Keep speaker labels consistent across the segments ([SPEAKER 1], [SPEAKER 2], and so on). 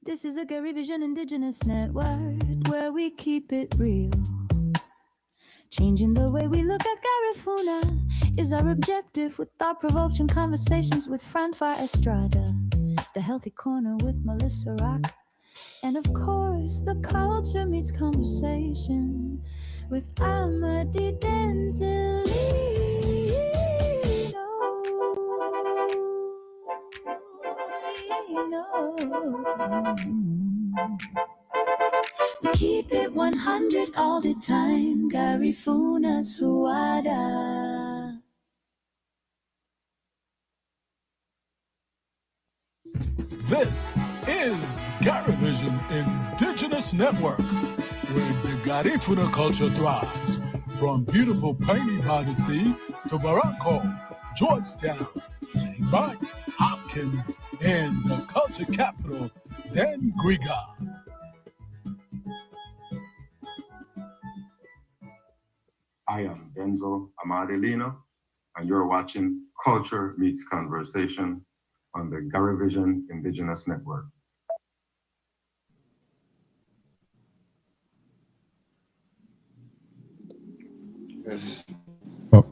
[SPEAKER 1] This is the Gary Vision Indigenous Network, where we keep it real. Changing the way we look at Garifuna is our objective, with thought-provoking conversations with Francois Estrada, the Healthy Corner with Melissa Rock, and of course, the Culture Meets Conversation with Amadi Denzilino. We keep it 100 all the time, Garifuna Suada.
[SPEAKER 2] This is GaryVision Indigenous Network, where the Garifuna culture thrives. From beautiful Piney by the Sea to Morocco, Georgetown, St. Mike, Hopkins, and the culture capital, Dangriga.
[SPEAKER 3] I am Denzel Amadilino, and you're watching Culture Meets Conversation on the GaryVision Indigenous Network.
[SPEAKER 4] Yes.
[SPEAKER 5] Oh.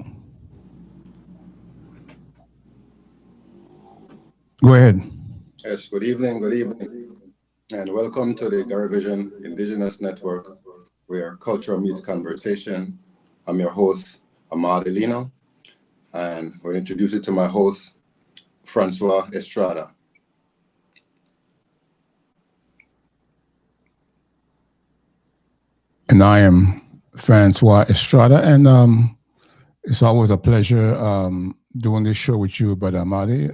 [SPEAKER 5] Go ahead.
[SPEAKER 4] Yes, good evening, and welcome to the GaryVision Indigenous Network, where culture meets conversation. I'm your host, Amadilino, and we'll introduce you to my host, Francois Estrada.
[SPEAKER 5] And I am Francois Estrada, and it's always a pleasure doing this show with you, Brother Amadi.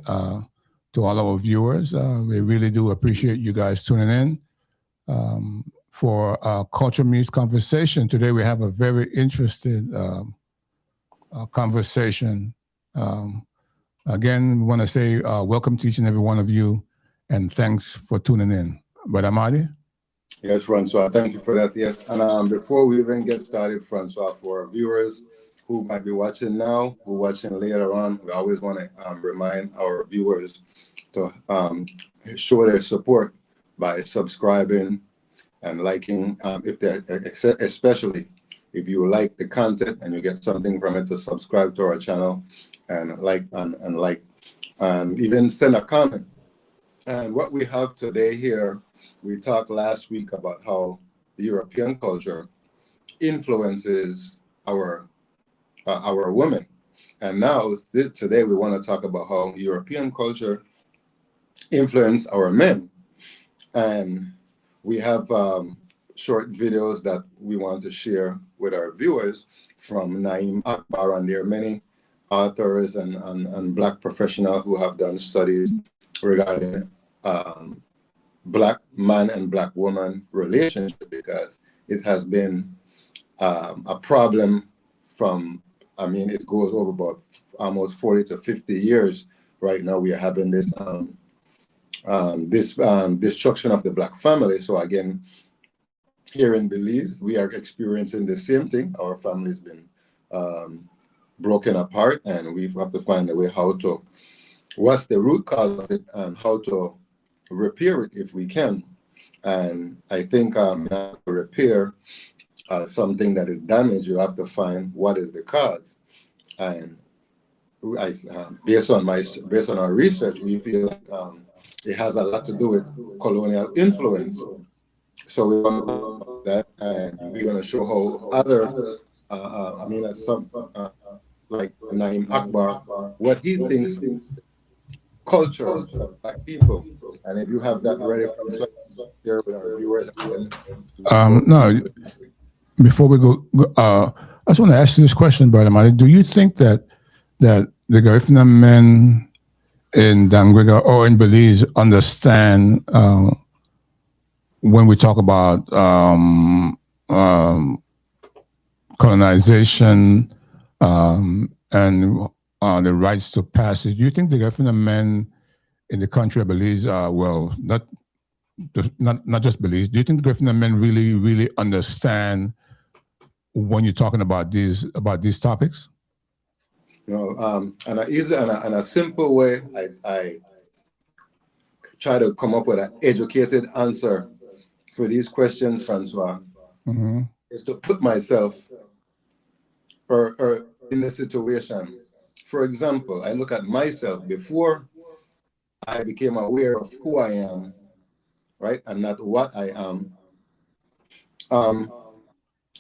[SPEAKER 5] To all our viewers, we really do appreciate you guys tuning in for Culture Meets Conversation. Today we have a very interesting conversation. Again, we want to say welcome to each and every one of you, and thanks for tuning in. Brother Amadi?
[SPEAKER 4] Yes, Francois, thank you for that. Yes, and before we even get started, Francois, for our viewers who might be watching now, who are watching later on, we always want to remind our viewers to show their support by subscribing and liking, especially if you like the content and you get something from it, to subscribe to our channel and even send a comment. And what we have today here, we talked last week about how the European culture influences our women. And now, today, we want to talk about how European culture influence our men. And we have short videos that we want to share with our viewers from Naeem Akbar, and there are many authors and Black professionals who have done studies regarding Black man and Black woman relationship, because it has been a problem from, it goes over about almost 40 to 50 years. Right now we are having this destruction of the Black family. So again, here in Belize, we are experiencing the same thing. Our family's been broken apart, and we have to find a way what's the root cause of it and how to repair it if we can. And I think to repair something that is damaged, you have to find what is the cause. And based on our research, we feel like it has a lot to do with colonial influence. So we want to talk about that, and we're going to show how other, like Naeem Akbar, what he thinks culture of Black people. And if you have that ready from here with our viewers.
[SPEAKER 5] No, before we go, I just want to ask you this question, Brother Amadi. Do you think that the Garifuna men in Dangriga or in Belize understand when we talk about colonization and the rights to passage? Do you think the Garifuna men in the country of Belize, not just Belize, do you think the Garifuna men really understand when you're talking about these topics?
[SPEAKER 4] And a simple way, I try to come up with an educated answer for these questions, Francois, is to put myself or in the situation. For example, I look at myself before I became aware of who I am, right, and not what I am.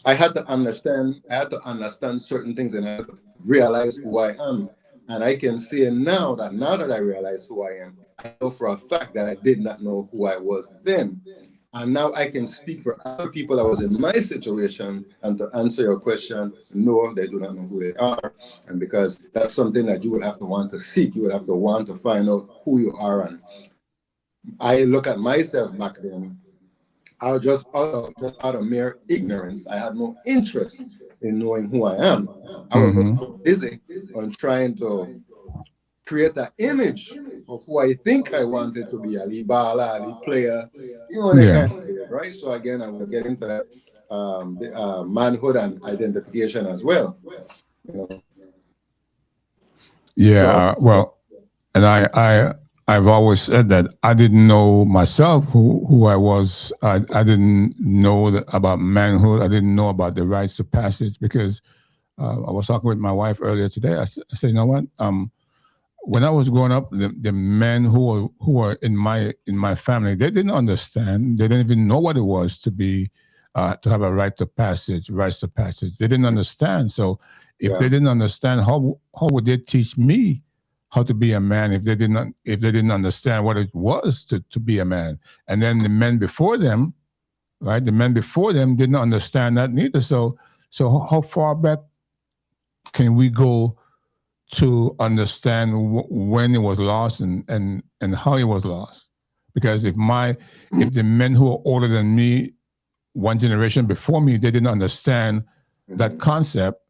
[SPEAKER 4] I had to understand certain things, and I had to realize who I am. And I can say now that I realize who I am, I know for a fact that I did not know who I was then. And now I can speak for other people that was in my situation, and to answer your question, no, they do not know who they are. And because that's something that you would have to want to seek, you would have to want to find out who you are. And I look at myself back then, I was just out of mere ignorance. I had no interest in knowing who I am. I was just busy on trying to create that image of who I think I wanted to be, a lead baller, a lead player, you know, that kind of thing, right? So again, I will get into that manhood and identification as well. You know?
[SPEAKER 5] Yeah, well, and I've always said that I didn't know myself who I was. I didn't know about manhood. I didn't know about the rites of passage, because I was talking with my wife earlier today. I said, you know what? When I was growing up, the men who were in my family, they didn't understand. They didn't even know what it was to be to have a rites of passage. They didn't understand. So if they didn't understand, how would they teach me how to be a man if they didn't understand what it was to be a man? And then the men before them, right? The men before them didn't understand that neither. So how far back can we go to understand when it was lost and how it was lost? Because if the men who are older than me, one generation before me, they didn't understand that concept,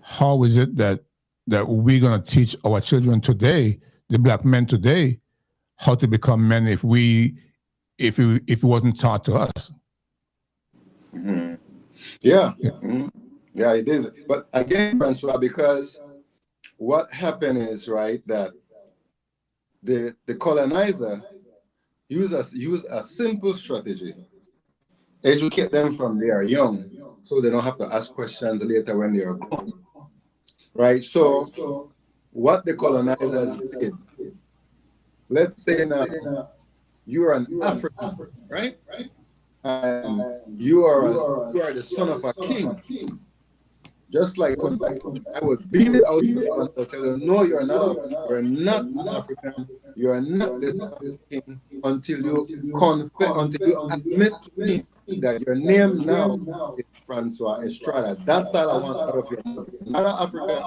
[SPEAKER 5] how is it that we're going to teach our children today, the black men today, how to become men if it wasn't taught to us?
[SPEAKER 4] Yeah, it is. But again, Francois, because what happened is, right, that the colonizer use a simple strategy: educate them from they are young, so they don't have to ask questions later when they are grown. Right. So what the colonizers did, let's say now you are an African, right? And you are the son of a king. Just like I would beat it out of you and tell you, no, you're not an African, you are not this king until you admit to me that your name now is Francois Estrada. That's all I want out of you. You're not an African.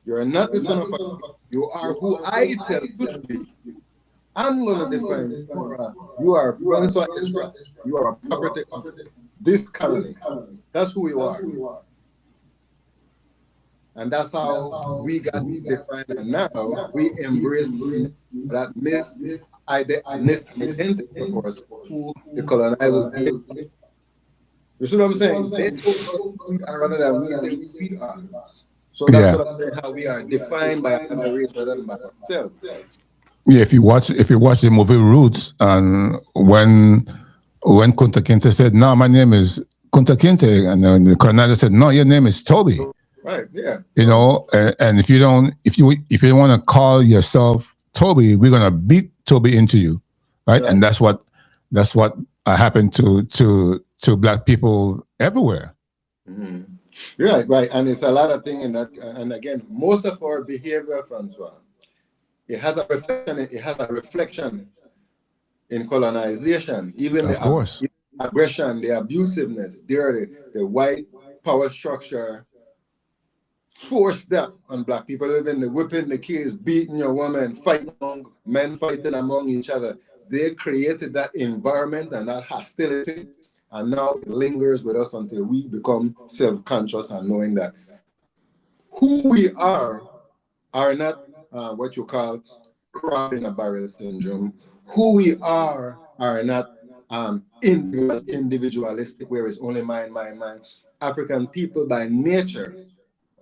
[SPEAKER 4] You're not the son of a king. You are who I tell you to be. I'm going to define you are Francois Estrada. You are a property of this colony. That's who you are. And that's how we got defined. And now we embrace that misidentity for us, who the colonizers did. You see what I'm saying? They told us who we are rather than we say who we are. So that's what I'm saying, how we are defined by another race rather than by ourselves.
[SPEAKER 5] Yeah, if you watch the movie Roots, and when Kunta Kinte said, "No, my name is Kunta Kinte," and then the colonizer said, "No, your name is Toby."
[SPEAKER 4] Right. Yeah.
[SPEAKER 5] You know, and if you don't want to call yourself Toby, we're gonna beat Toby into you, right? And that's what happened to black people everywhere.
[SPEAKER 4] Mm-hmm. Yeah, right. And it's a lot of things in that. And again, most of our behavior, Francois, it has a reflection in colonization. Even the aggression, the abusiveness, the white power structure forced that on black people. Even the whipping the kids, beating your woman, men fighting among each other. They created that environment and that hostility, and now it lingers with us until we become self-conscious and knowing that who we are not what you call crab in a barrel syndrome. Who we are not individualistic, where it's only mine. African people by nature,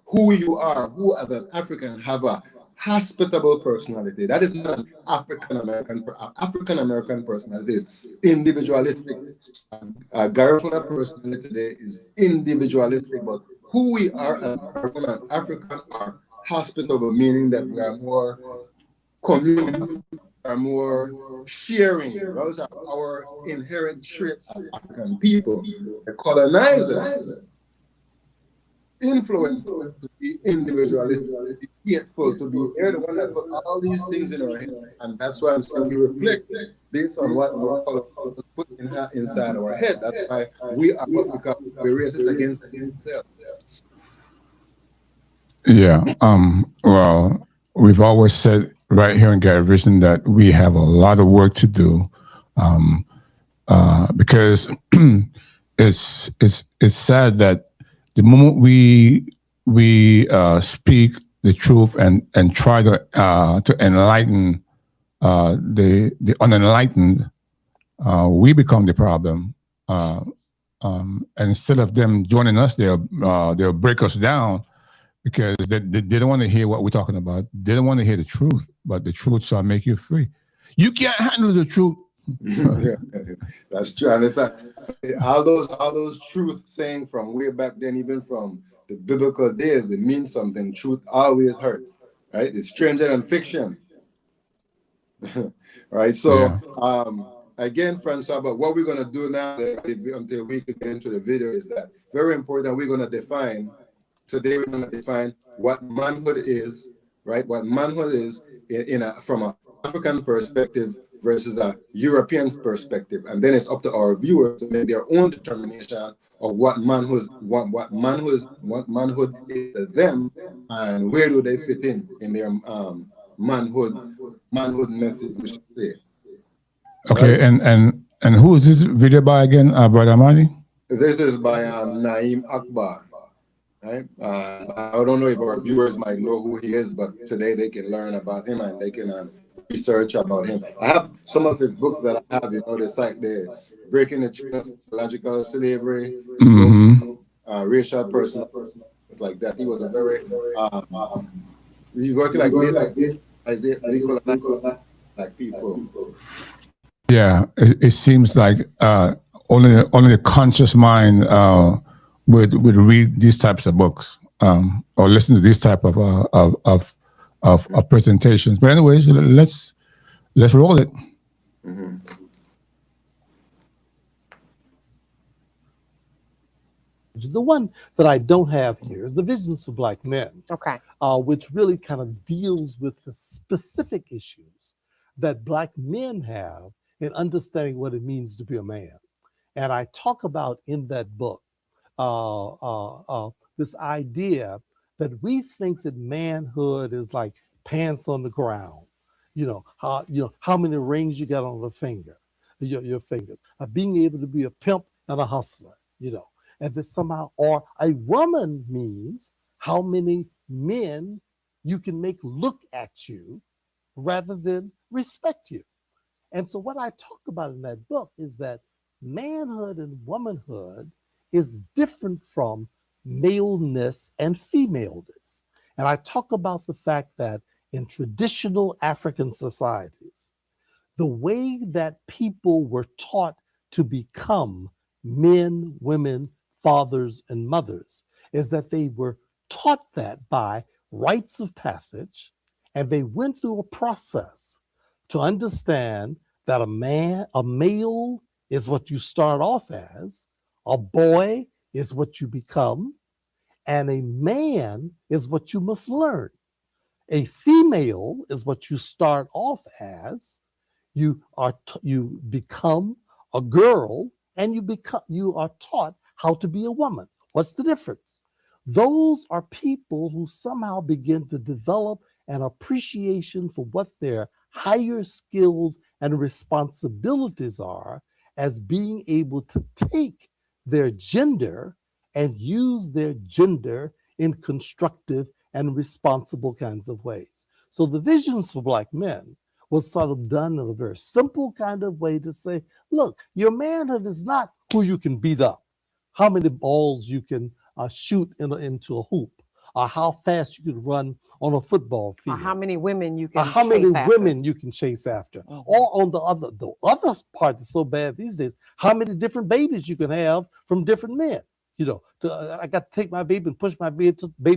[SPEAKER 4] who you are, who as an African have hospitable personality. That is not an African American personality is individualistic. Garifuna personality today is individualistic, but who we are as African are hospitable, meaning that we are more communal, are more sharing. Those are our inherent traits as African people. The colonizers influenced us to be individualistic, to be hateful, to be they're the one that put all these things in our head. And that's why I'm saying we reflect based on what our colonizers put inside our head. That's why we are what we call we're racist against ourselves.
[SPEAKER 5] Yeah. Well, we've always said right here in Gary Vision that we have a lot of work to do, because it's sad that the moment we speak the truth and try to enlighten the unenlightened, we become the problem. And instead of them joining us, they'll break us down because they don't want to hear what we're talking about. They don't want to hear the truth, but the truth shall make you free. You can't handle the truth.
[SPEAKER 4] Yeah, that's true. And it's like all those truth saying from way back then, even from the biblical days, it means something. Truth always hurt, right? It's stranger than fiction. Right. So again, Francois, but what we're gonna do now until we can get into the video is that very important. We're gonna define today. We're gonna define what manhood is, right? What manhood is from an African perspective versus a European perspective, and then it's up to our viewers to make their own determination of what manhood is to them, and where do they fit in their manhood message, we should say.
[SPEAKER 5] Okay,
[SPEAKER 4] right?
[SPEAKER 5] And who is this video by again, Brother Amadi?
[SPEAKER 4] This is by Naeem Akbar. Right? I don't know if our viewers might know who he is, but today they can learn about him and they can research about him. I have some of his books that I have, it's like the Breaking the Chain of Psychological Slavery, Racial Personal, it's like that. He was a very, he worked like people.
[SPEAKER 5] Yeah, it seems like only the conscious mind would read these types of books or listen to these type of presentations. But anyways, let's roll it.
[SPEAKER 4] Mm-hmm.
[SPEAKER 6] The one that I don't have here is the Visions of Black Men,
[SPEAKER 7] okay,
[SPEAKER 6] which really kind of deals with the specific issues that Black men have in understanding what it means to be a man. And I talk about in that book this idea that we think that manhood is like pants on the ground. How many rings you got on the finger, your fingers, being able to be a pimp and a hustler, and that somehow, or a woman means how many men you can make look at you rather than respect you. And so what I talk about in that book is that manhood and womanhood is different from maleness and femaleness. And I talk about the fact that in traditional African societies, the way that people were taught to become men, women, fathers, and mothers is that they were taught that by rites of passage, and they went through a process to understand that a male is what you start off as, a boy is what you become, and a man is what you must learn. A female is what you start off as. You become a girl, and you are taught how to be a woman. What's the difference? Those are people who somehow begin to develop an appreciation for what their higher skills and responsibilities are as being able to take their gender and use their gender in constructive and responsible kinds of ways. So the Visions for Black Men was sort of done in a very simple kind of way to say, look, your manhood is not who you can beat up, how many balls you can shoot into a hoop, or how fast you can run on a football
[SPEAKER 7] Or
[SPEAKER 6] field,
[SPEAKER 7] how many women you can
[SPEAKER 6] or how many
[SPEAKER 7] chase after.
[SPEAKER 6] women you can chase after. Or on the other part that's so bad these days, how many different babies you can have from different men. You know, I got to take my baby and push my baby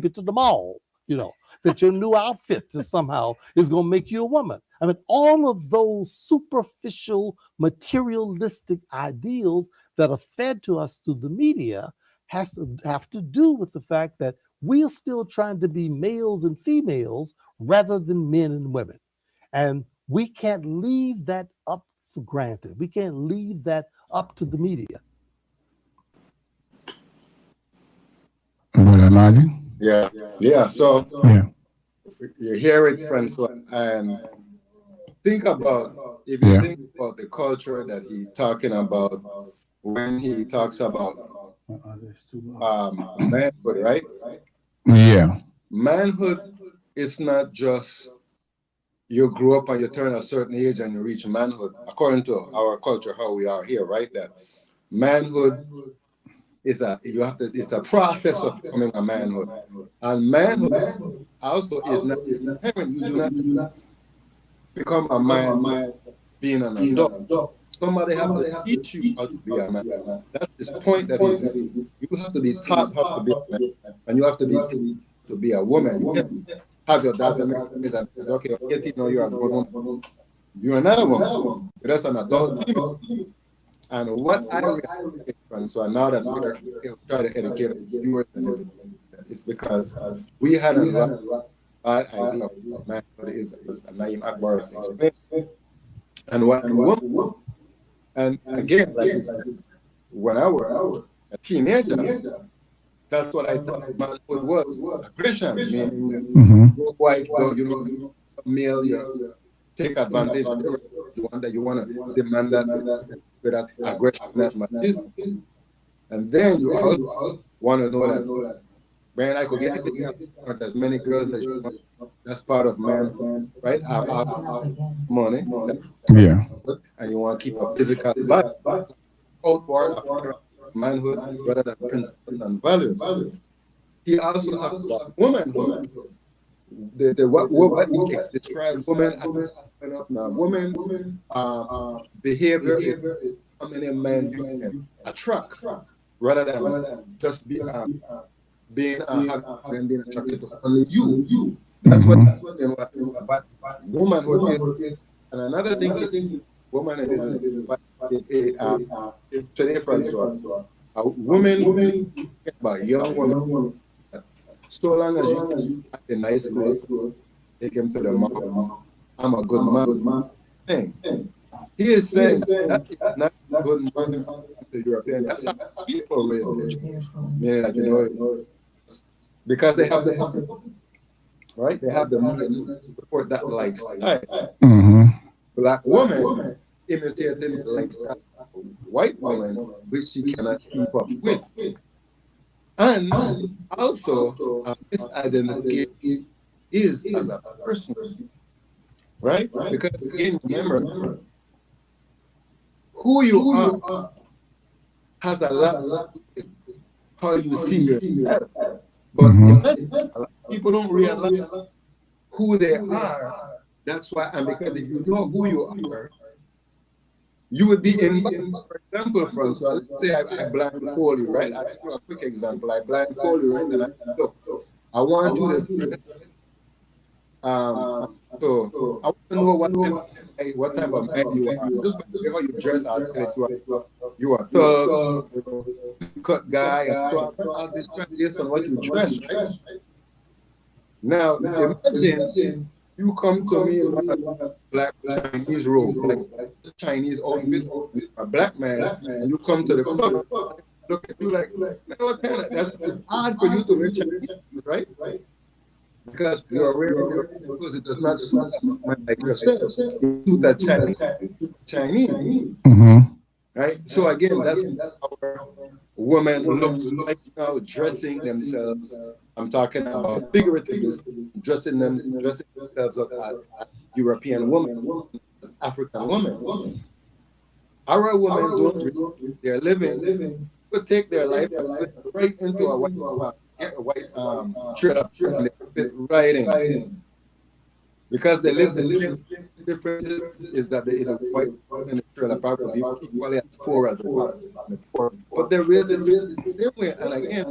[SPEAKER 6] to the mall. You know, that your new outfit somehow is going to make you a woman. I mean, all of those superficial, materialistic ideals that are fed to us through the media have to do with the fact that we are still trying to be males and females rather than men and women. And we can't leave that up for granted. We can't leave that up to the media.
[SPEAKER 5] Brother Marty?
[SPEAKER 4] Yeah, yeah. So
[SPEAKER 5] Yeah.
[SPEAKER 4] you hear it, Francois, and think about, if you
[SPEAKER 5] Yeah.
[SPEAKER 4] think about the culture that he's talking about when he talks about manhood, right?
[SPEAKER 5] Yeah.
[SPEAKER 4] Manhood is not just you grew up and you turn a certain age and you reach manhood, according to our culture, how we are here, right? That manhood is it's a process of becoming a manhood. And manhood also is not inherent. You do not become a man being an adult. Somebody have to teach you how to be a man. That's this point that he's making. You have to be taught how to be a man, and you have to be taught to be a woman. You can't have your daughter and say, okay, you're a grown woman. You're not a woman. You're just an adult female. And what I realized, so now that we're trying to educate viewers, it's because we had a bad idea of manhood is Naeem Akbar explained. And what woman, and again, like when I was a teenager, that's what I thought manhood was. Aggression, meaning white, male, you take advantage of the one that you want to demand that with that aggression, that machismo. And then you also want to know that, man, I could get as many girls as you want. That's part of man, right? Money.
[SPEAKER 5] Yeah.
[SPEAKER 4] And you want to keep a physical body outward manhood rather than principles and values. He also talks about womanhood. What he describes women behavior is how many men you can attract rather than just being attracted to only you. That's what womanhood is. And another thing, womanhood is today, Francois, a woman, about young women, so long as you have a nice clothes, take him to the mall. I'm a good man. He is saying that is not a good man to European. That's how people raise their children. Meaning that, because they have the money, right? They have the money to support that lifestyle. Black woman imitating the lifestyle of white woman, which she cannot keep up with. And also, this identity is as a person, right? Because again, remember, who you are has a lot to do with how you see yourself. But a lot of people don't realize who they are. That's why, and because if you know who you are, you would be in, for example, Francois, let's say I blindfold you, right? I'll give you a quick example. I blindfold you, right? And I say, look, I want you to, so I want to know what type of man you are. Just by how you dress, I'll say you are thug, cut guy, and so I'll describe this on what you dress, right? Now, imagine you come to me in a black Chinese robe, like Chinese outfit, with a black man, and you come to the club, look at you like, man, what kind of, that's hard for you to wear Chinese, right? Because you're wearing because it does not suit a man like yourself. It suits that Chinese. Right? So again, that's our women looks like now, dressing themselves. I'm talking about figuratively, dressing themselves up as European women, as African women. Our women don't, they're living, could take their life and put right into a white get a white trailer park and they fit right in. Because they live the same differences is that the white and the trailer park will be equally as poor as the poor. But they raise the same way. And again,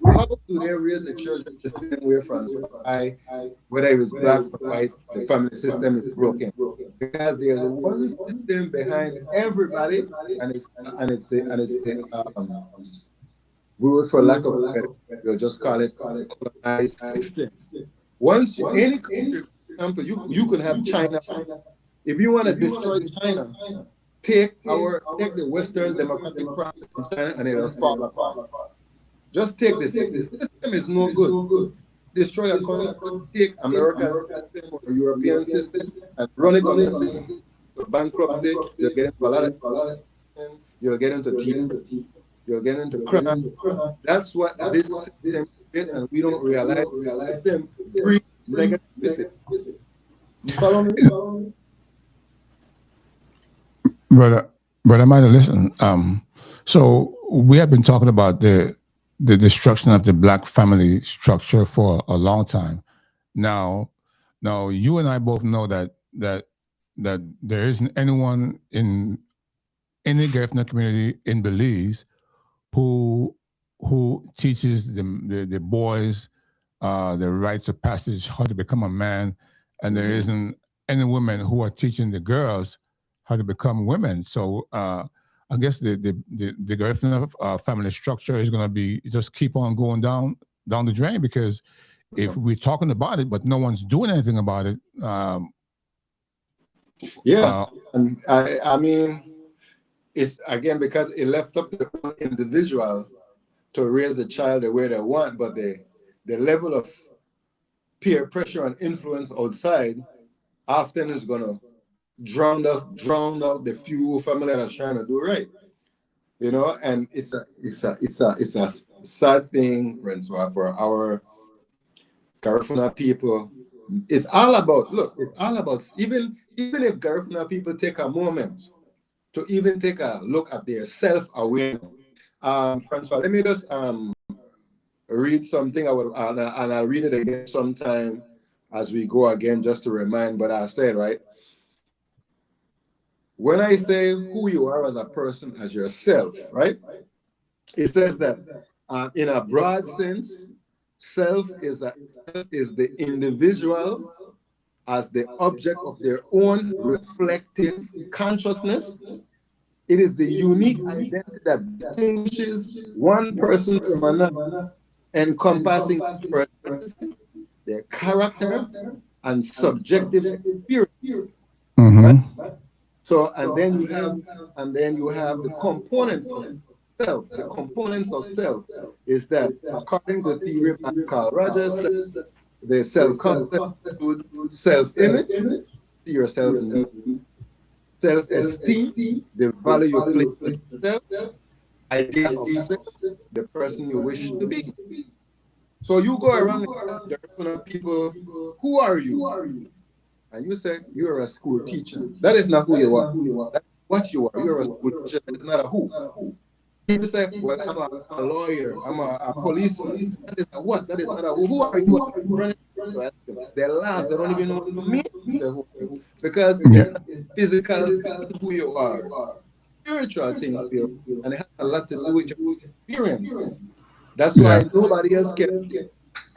[SPEAKER 4] how do they raise the children the same way from whether it was black or white, the family system is broken. Because there's one system behind everybody, and it's the we would, for lack of a better, we'll just call it colonized system. Once any country, for example, you can have China. If you want to destroy China, take the Western democratic process in China and it'll fall apart. Just take this. The system is no good. Destroy a country, take American system or European system and run it on the system. Bankruptcy, you'll get into a lot of, you'll get into tea. You're getting into crime. That's what this system is, and we don't realize them breed negativity. You follow me?
[SPEAKER 5] Brother Mata, listen. So we have been talking about the destruction of the black family structure for a long time. Now you and I both know that there isn't anyone in any Garifuna community in Belize who teaches the boys the rites of passage, how to become a man, and there isn't any women who are teaching the girls how to become women. So I guess the Garifuna family structure is going to be just keep on going down the drain, because if we're talking about it but no one's doing anything about it.
[SPEAKER 4] And I mean. It's again because it left up to the individual to raise the child the way they want, but the level of peer pressure and influence outside often is gonna drown out the few family that's trying to do right. You know, and it's a sad thing, Francois, for our Garifuna people. It's all about even if Garifuna people take a moment to even take a look at their self-awareness. Francois, let me just read something. I'll read it again sometime as we go again, just to remind what I said, right? When I say who you are as a person, as yourself, right? It says that in a broad sense, self is the individual as the object of their own reflective consciousness. It is the unique identity that distinguishes one person from another, encompassing their character and subjective experience. Right? So, and then you have the components of self. The components of self is that, according to the theory by Carl Rogers, the self-concept, self-image, yourself, self-esteem, the value you place in yourself, idea of self, the person you wish to be. So you go around the people, who are you? And you say you're a school teacher. That is not who you are. That's what you are. You're a school teacher. That is not a who. People say, well, I'm a lawyer, I'm a policeman. That is a what? That is not a who. Who are you? They're last, they don't even know what it means. Because it's not physical who you are. Spiritual thing, and it has a lot to do with your experience. That's why nobody else can.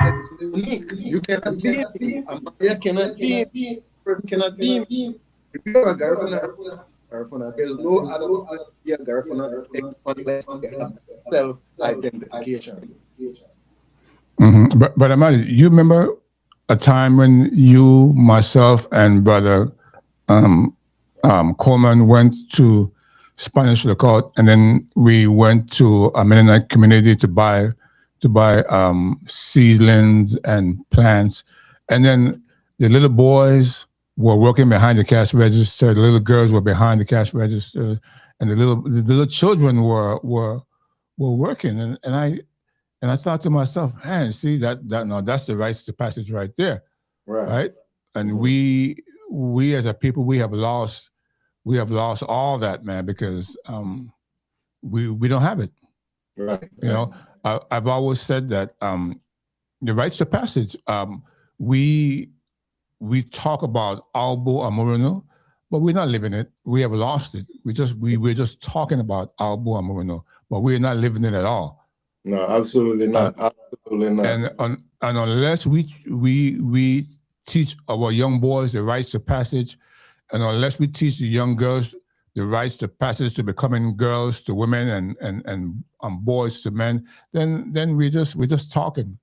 [SPEAKER 4] It's unique. You cannot be me. Amaya cannot be me. Person cannot be me. If you're a Garifuna, there's no other way to be a Garifuna unless you have self-identification.
[SPEAKER 5] But Amadi, you remember a time when you, myself, and brother Coleman went to Spanish Lookout, and then we went to a Mennonite community to buy seedlings and plants, and then the little boys were working behind the cash register. The little girls were behind the cash register, and the little children were working. And I thought to myself, man, see that now that's the rites of passage right there, right? And we as a people, we have lost all that, man, because we don't have it.
[SPEAKER 4] Right.
[SPEAKER 5] You know, I've always said that the rites of passage. We talk about Albo Amorino, but we're not living it. We have lost it. We're just talking about Albo Amorino, but we're not living it at all.
[SPEAKER 4] No, absolutely not. Absolutely not.
[SPEAKER 5] And unless we teach our young boys the rites of passage, and unless we teach the young girls the rites of passage to becoming girls to women and boys to men, then we're just talking.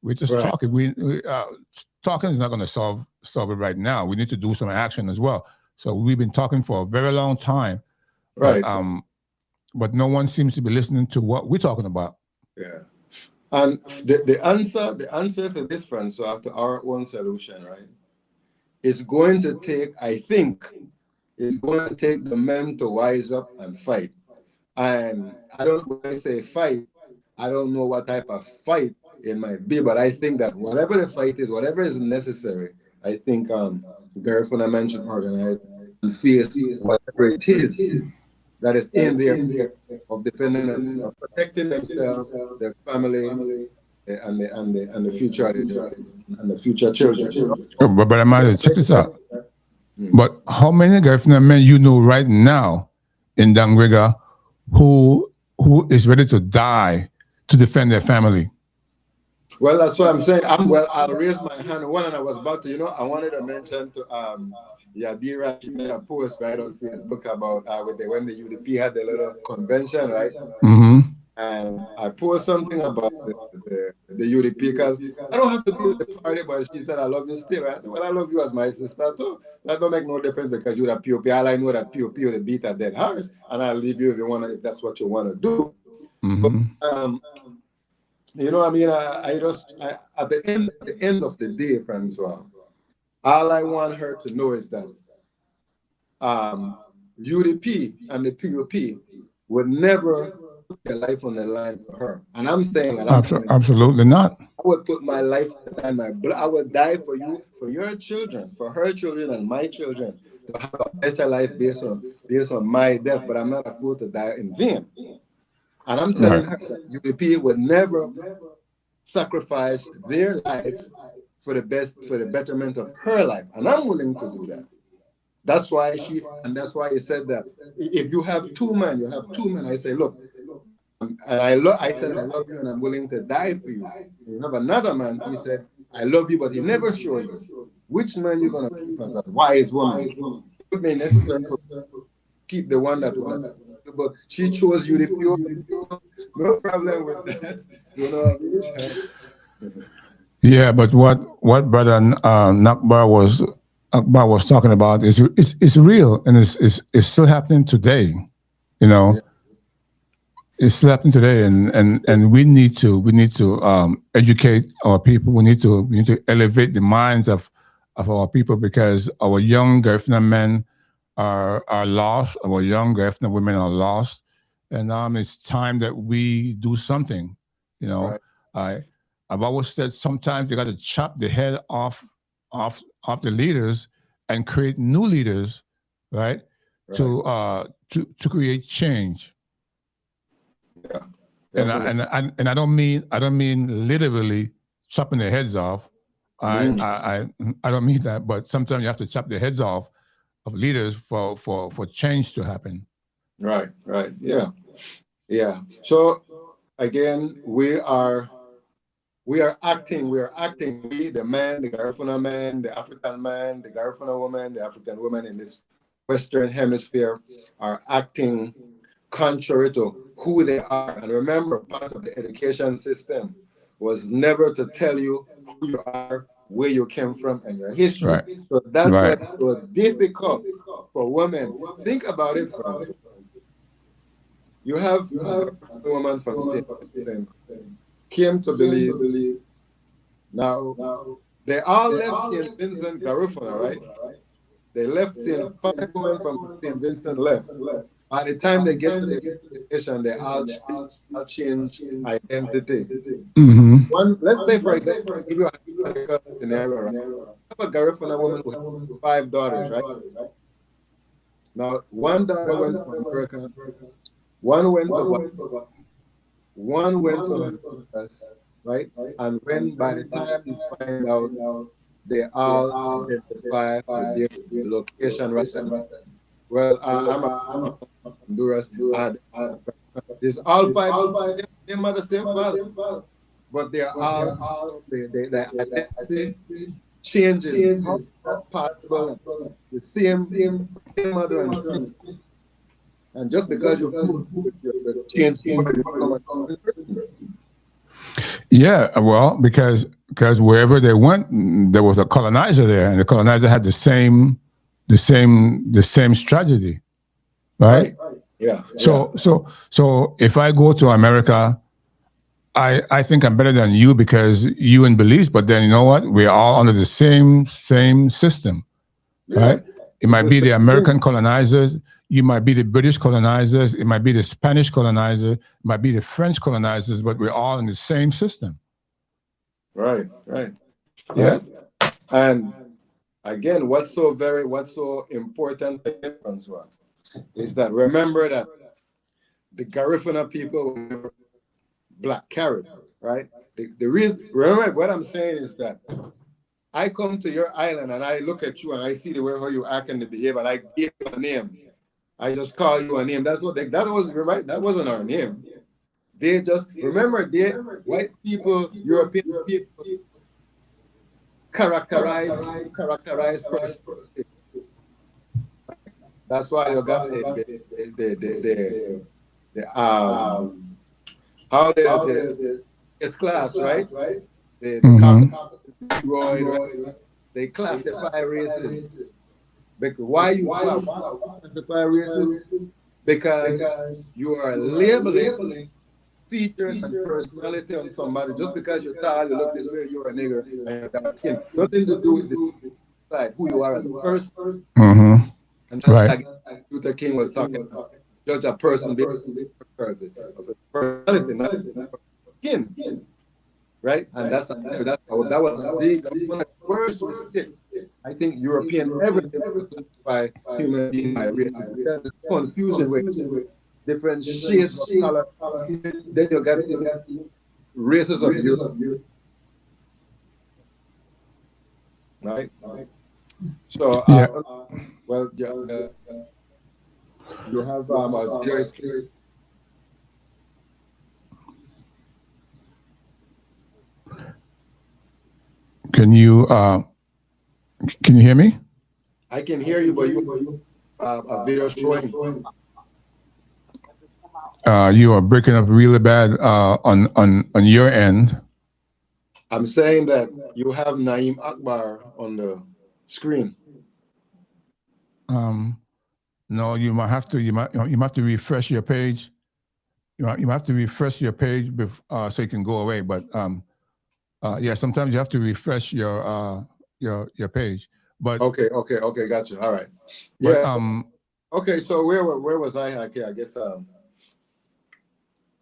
[SPEAKER 5] We're just
[SPEAKER 4] Right.
[SPEAKER 5] talking. Talking is not going to solve it right now. We need to do some action as well. So we've been talking for a very long time,
[SPEAKER 4] Right.
[SPEAKER 5] but no one seems to be listening to what we're talking about.
[SPEAKER 4] Yeah. And the answer to this, Francois, to our own solution, right, is going to take, I think, it's going to take the men to wise up and fight. And when I say fight, I don't know what type of fight it might be, but I think that whatever the fight is, whatever is necessary, I think Gary Funament should organize and face whatever it is that is in there of defending and protecting themselves, their family, and the future and the future children.
[SPEAKER 5] But Amadi, check this out. But how many Garifuna men you know right now in Dangriga who is ready to die to defend their family?
[SPEAKER 4] Well, that's what I'm saying. I'll raise my hand. One, and I was about to, I wanted to mention to Yadira, she made a post right on Facebook about when the UDP had the little convention, right?
[SPEAKER 5] Mm-hmm.
[SPEAKER 4] And I posted something about the UDP because I don't have to be with the party, but she said, I love you still. I said, well, I love you as my sister too. That don't make no difference because you're a POP. All I know that POP will beat a dead horse, and I'll leave you if that's what you want to do.
[SPEAKER 5] Mm-hmm.
[SPEAKER 4] But, I just at the end of the day, Francois, all I want her to know is that UDP and the POP would never put their life on the line for her. And I'm saying that
[SPEAKER 5] absolutely not.
[SPEAKER 4] I would put my life on my blood. I would die for you, for your children, for her children and my children, to have a better life based on my death. But I'm not a fool to die in vain. And I'm telling her that UDP would never sacrifice their life for the betterment of her life. And I'm willing to do that. That's why he said that if you have two men, you have two men. I say, look, and I said, I love you and I'm willing to die for you. You have another man, he said, I love you, but he never showed you which man you're going to keep as a wise woman. It would be necessary to keep the one that will. But she chose you, no problem with that. You know what I mean?
[SPEAKER 5] Yeah, but what Brother Nakbar was talking about is real, and it's still happening today. It's still happening today, and we need to educate our people. We need to elevate the minds of our people, because our young Garifuna men are lost. Our young Garifuna women are lost, and it's time that we do something. Right. I've always said sometimes you got to chop the head off the leaders and create new leaders, right? To create change.
[SPEAKER 4] Yeah.
[SPEAKER 5] And I don't mean literally chopping their heads off. I don't mean that, but sometimes you have to chop the heads off of leaders for change to happen.
[SPEAKER 4] Right. Yeah. So again, we are acting. We, the man, the Garifuna man, the African man, the Garifuna woman, the African woman in this Western Hemisphere are acting contrary to who they are. And remember, part of the education system was never to tell you who you are, where you came from, and your history.
[SPEAKER 5] Right.
[SPEAKER 4] So that's why it was difficult for women. Think about it, Francis. You have a woman from St. came to believe. Now, they all left St. Vincent Garifuna, right? They left St. 5 women from St. Vincent left. By the time they get to the education, they all change identity.
[SPEAKER 5] Mm-hmm.
[SPEAKER 4] Let's say, for example, if you have a scenario, right? Have a Garifuna woman who has 5 daughters, right? Now, one daughter went to America, one went to one went to us, right? And when by the time you find out they all identify with their location, right? Well, I'm a Honduras. This all five, they mother same father, but they're all they identity changes. How possible? The same mother and son. And just because you change,
[SPEAKER 5] Yeah, well, because wherever they went, there was a colonizer there, and the colonizer had the same strategy, right?
[SPEAKER 4] Yeah.
[SPEAKER 5] So if I go to America, I think I'm better than you because you in Belize, but then you know what? We're all under the same system, right? It might be the American colonizers, you might be the British colonizers, it might be the Spanish colonizer, it might be the French colonizers, but we're all in the same system.
[SPEAKER 4] Right. Yeah. And again, what's so important is that remember that the Garifuna people were Black Carib, right? The reason, remember what I'm saying is that I come to your island and I look at you and I see the way how you act and behave, and I give you a name. I just call you a name. That wasn't our name. They just remember white people, European people characterize prosperity. That's why you got it's class, right? They classify races. Why you classify races? Because you are labeling features and personality on somebody. Just because you're tall, you look this way, you're a nigger, and that's nothing to do with who you are as a person.
[SPEAKER 5] Mm-hmm.
[SPEAKER 4] And that's like Luther King was talking about. Judge a person based of a personality, not skin. Right? And that was one of the first mistakes I think European ever did by human being by races. There's confusion with different shades of color. Then you got races of Europe. Right? So, you have various players.
[SPEAKER 5] Can you hear me?
[SPEAKER 4] I can hear you, but you a video showing.
[SPEAKER 5] You are breaking up really bad on your end.
[SPEAKER 4] I'm saying that you have Naeem Akbar on the screen.
[SPEAKER 5] No, you might have to refresh your page. You might have to refresh your page so you can go away. But yeah, sometimes you have to refresh your page. But
[SPEAKER 4] okay, gotcha. All right. Yeah. Okay, so where was I? Okay, I guess.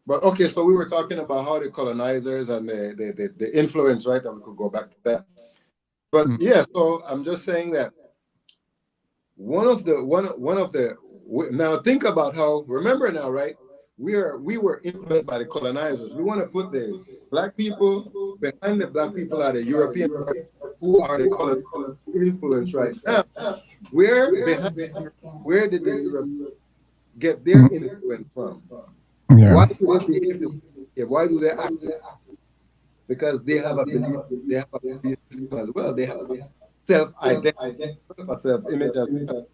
[SPEAKER 4] But okay, so we were talking about how the colonizers and the influence, right? And we could go back to that. But yeah, so I'm just saying that one of the now think about how, remember now, right? We were influenced by the colonizers. We want to put the black people behind the black people are the European who are the color influence right now. Where did the Europe get their influence from?
[SPEAKER 5] Yeah.
[SPEAKER 4] Why do they act? Because they have a belief system as well. They have self-identity, self-image as well.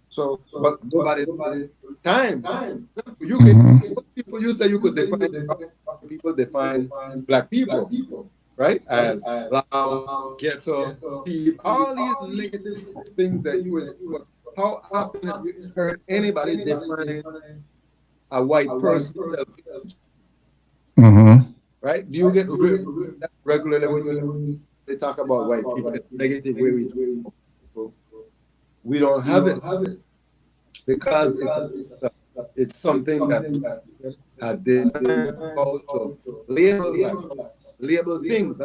[SPEAKER 4] So, but nobody time. You can people you say you could define people define black people, right? As loud, ghetto, thief, all these negative things that you would. How often have you heard anybody define a white person self-image? Right? Do you get regularly when they talk about white people in a negative way? We don't have it because it's something that designed to label things.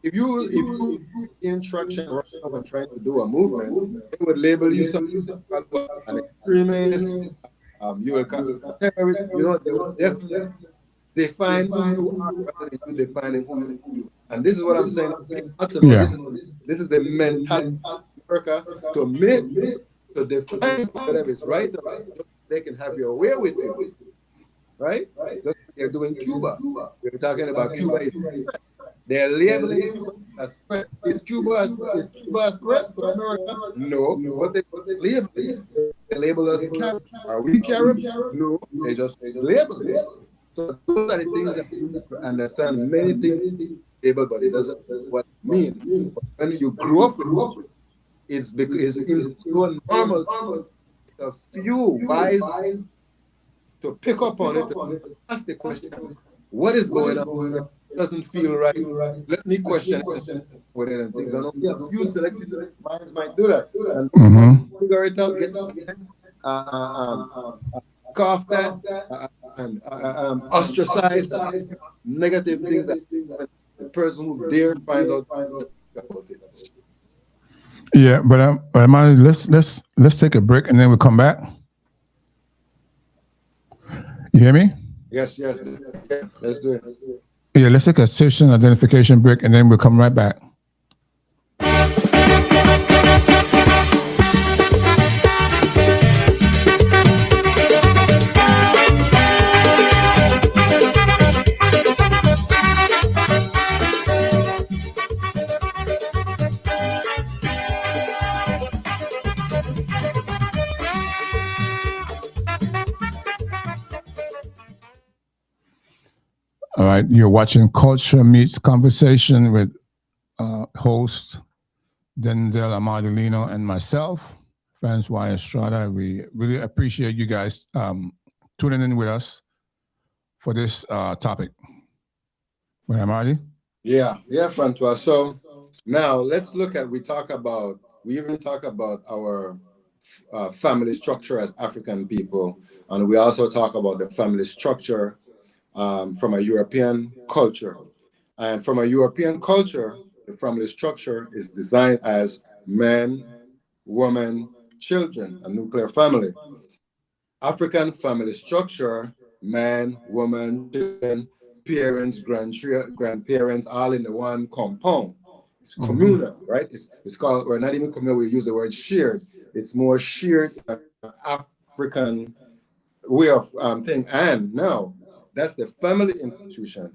[SPEAKER 4] If you instruction and trying to do a movement, it would label you something an extremist. You will call it a terrorist. They would definitely Define who you are rather than you defining who you are. And this is what I'm saying. Ultimately,
[SPEAKER 5] Yeah.
[SPEAKER 4] this is the mentality of America to make, to define whatever is right or wrong. They can have your way with you. Right? Just like they're doing Cuba. We're talking about Cuba. They're labeling Cuba as a threat. Is Cuba a threat to America? No. What they label it? They label us Carib. Are we Carib? No. They just label it. So those are the things that you need to understand. Many things label, but it doesn't what it means. When you grow up with it, it's because it's so normal to a few wise to pick up on it and ask the question, what is going on? It doesn't feel right. Let me question it with it and things. I know a few selected minds might do that. And figure it out, get coughed at, and ostracized, negative things that the person who dare find out about it.
[SPEAKER 5] Yeah, but Amadi, let's take a break and then we'll come back. You hear me?
[SPEAKER 4] Yes, let's do it.
[SPEAKER 5] Yeah, let's take a station identification break and then we'll come right back. All right, you're watching Culture Meets Conversation with host Denzel Amadilino and myself, Francois Estrada. We really appreciate you guys tuning in with us for this topic. Right, Amadi?
[SPEAKER 4] Yeah, Francois. So now let's look at, we even talk about our family structure as African people, and we also talk about the family structure from a European culture. And from a European culture, the family structure is designed as man, woman, children, a nuclear family. African family structure, man, woman, children, parents, grandparents, all in the one compound. It's communal, right? It's called, we're not even communal, we use the word shared. It's more shared African way of thing. And now, that's the family institution.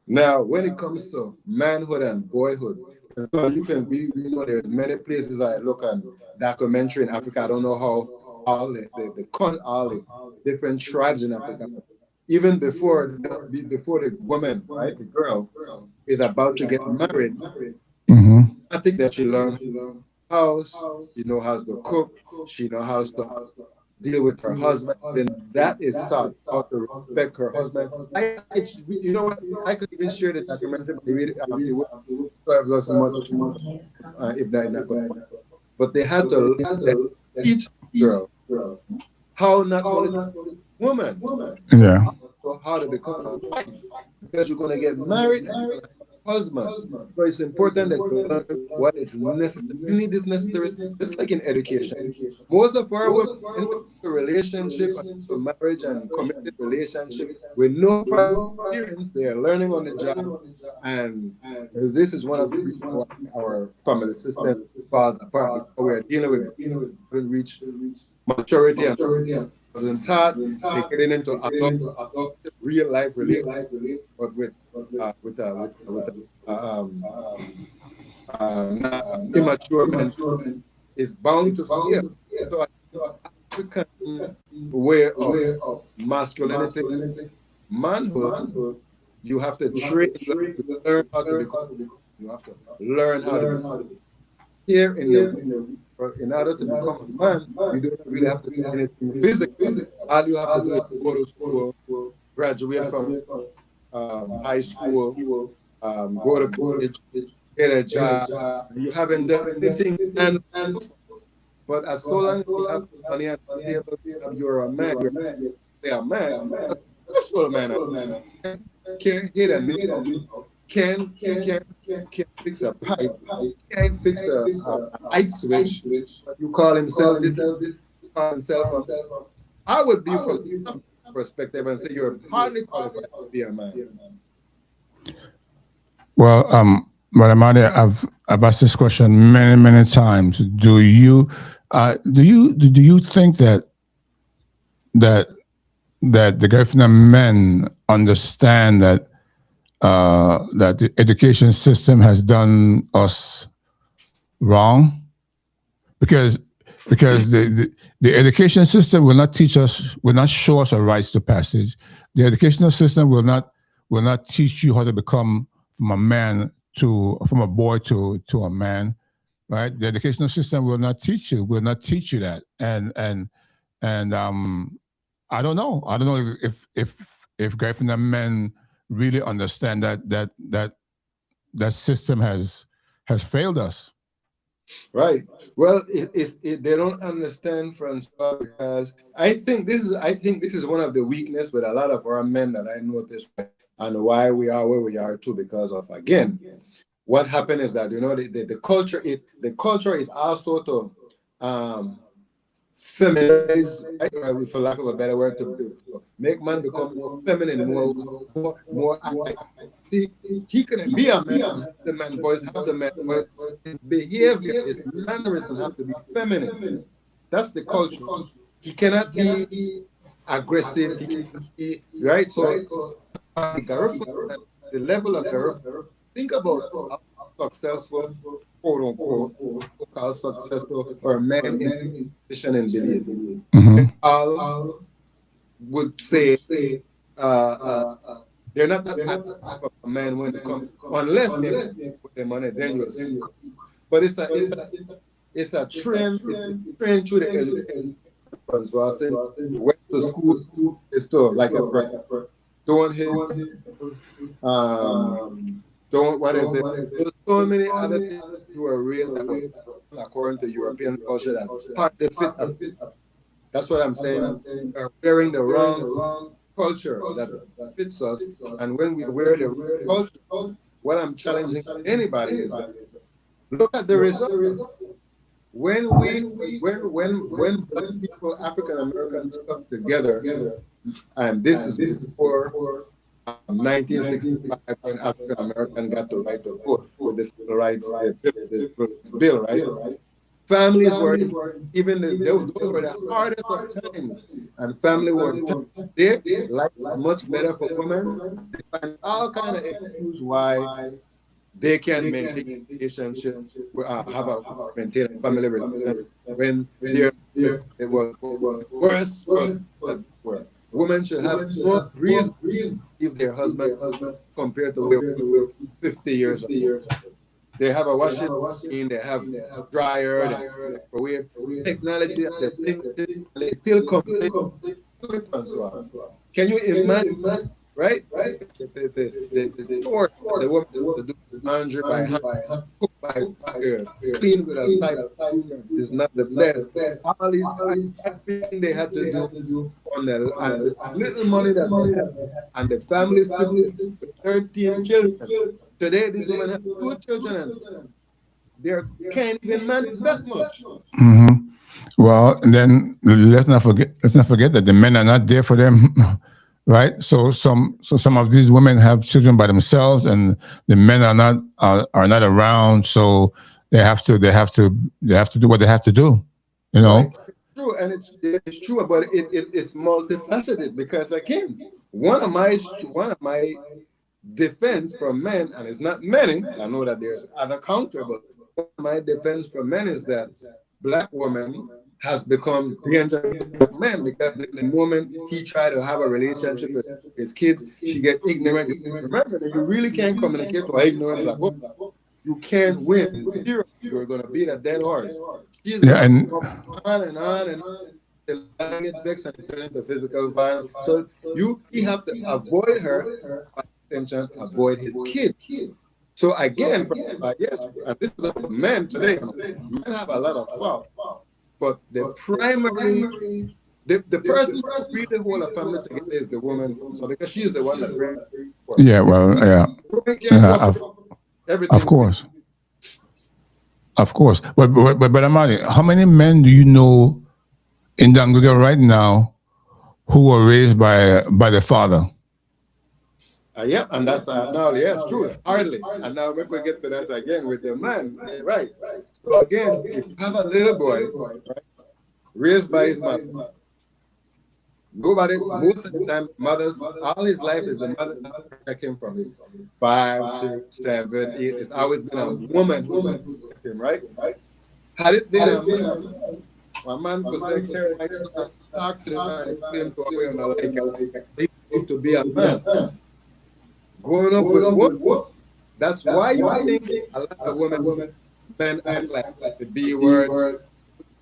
[SPEAKER 4] Now, when it comes to manhood and boyhood, so we know there's many places I look at documentary in Africa. I don't know how all the different tribes in Africa, even before the woman, right, the girl is about to get married, I think that she learns house, she knows how to cook, she knows how to deal with her husband, then that is taught how to respect her husband. You know what? I could even share the documentary, but it so much if that not going. But they had to teach girl how not only woman, so how to become a wife, because you're going to get married and husband. So it's important that you learn what is necessary. You need this necessary, just like in education. Most of our women into relationship, into marriage and committed relationship with no prior experience, they are learning on the job. And this is one of the reasons why our family system falls apart, because we are dealing with reach maturity and wasn't taught, they're getting into adult real life relationship, but with immature men is bound to fail. So African way of masculinity, manhood, you have to train, to learn how to become. You have to learn how to be. Here in order to become a man, you don't really have to do anything physical. All you have to do is go to school, graduate from high school, go to college, get a job. You haven't done anything, but as so long as you have money and you're a man, you're a man. That's what a man can't hit a needle. Can't fix a pipe, can't fix a light switch. You call himself this, I would be for perspective and say you're hardly qualified to be a man?
[SPEAKER 5] Well, but Amadi, I've asked this question many times. Do you think that the Garifuna men understand that the education system has done us wrong? Because the education system will not teach us, will not show us a rites to passage. The educational system will not teach you how to become from a boy to a man, right? The educational system will not teach you that. And I don't know if Garifuna men really understand that system has failed us.
[SPEAKER 4] Right. Well, they don't understand, Francois, because I think this is one of the weakness with a lot of our men that I noticed, and why we are where we are too, because of, again, what happened is that, the culture is also to feminize, right? For lack of a better word, to make man become more feminine, more see, he can be a man, the man voice, have the man voice. His behavior, his mannerism have to be feminine. That's the culture. He cannot be aggressive. He cannot be, right? So the level of Garifuna, think about how successful, quote unquote, how successful or a man in position and belief. I would say they're not that type of a man when it comes, unless they put their money, then you'll see. But it's a trend. It's a trend through the education. So I said, went to school is to like a friend. Don't hit. Don't, what is it? There's so many other things you were raised according to European culture that hardly fit. That's what I'm saying. We're wearing the wrong culture that fits us, and when we wear the wrong culture, what I'm challenging anybody is that look at the result. When Black people, African Americans come together, and this is before 1965, when African American got the right to vote with the civil rights bill, right? Families were even those were the hardest of times, and family were their life was much better for women. They find all kind of issues why they can't maintain a relationship, maintain a family relationship when they were worse. Women should have more reason to leave their husband compared to where 50 years ago. They have a washing machine, they have a dryer, they have technology, they still complain. Can you imagine, right? The woman to do laundry by hand, cook by fire, clean with a pipe is not the best. All these everything they had to do on the little money that they have, and the family still with 13 children. Today, these women have 2 children, and they can't even manage that much.
[SPEAKER 5] Well, then let's not forget that the men are not there for them, right? So some of these women have children by themselves, and the men are not around. So they have to do what they have to do,
[SPEAKER 4] Right. True, and it's true, but it's multifaceted, because again, one of my defense from men, and it's not many, I know that there's other counter, but my defense from men is that Black woman has become dangerous to men, because the moment he try to have a relationship with his kids, she get ignorant. Remember that you really can't communicate to ignorant Black woman. You can't win. You're going to beat a dead horse. She's going to go on and on. It vexed and turn into physical violence. So he have to avoid her. Attention, avoid his kid. So again, yes, and this is a men today. Men have a lot of fault, but the primary, the person who really hold a family together is the woman. So because she is the one that brings.
[SPEAKER 5] Yeah, well, yeah. Of course. But Amadi, how many men do you know in Danguga right now who were raised by the father.
[SPEAKER 4] Yeah, and that's now, yes, true, hardly. And now we will get to that again with the man, right? So again, if you have a little boy, right, raised by his mother, nobody, most of the time, mothers, all his life is the mother that protect him from his 5, 6, 7, 8. It's always been a woman who's protect him, right? Had it been a man could say, "Carry my son, talk to the man, explain to him, like, they need to be a man." Growing up with women, that's why you think a lot of men act like the B word,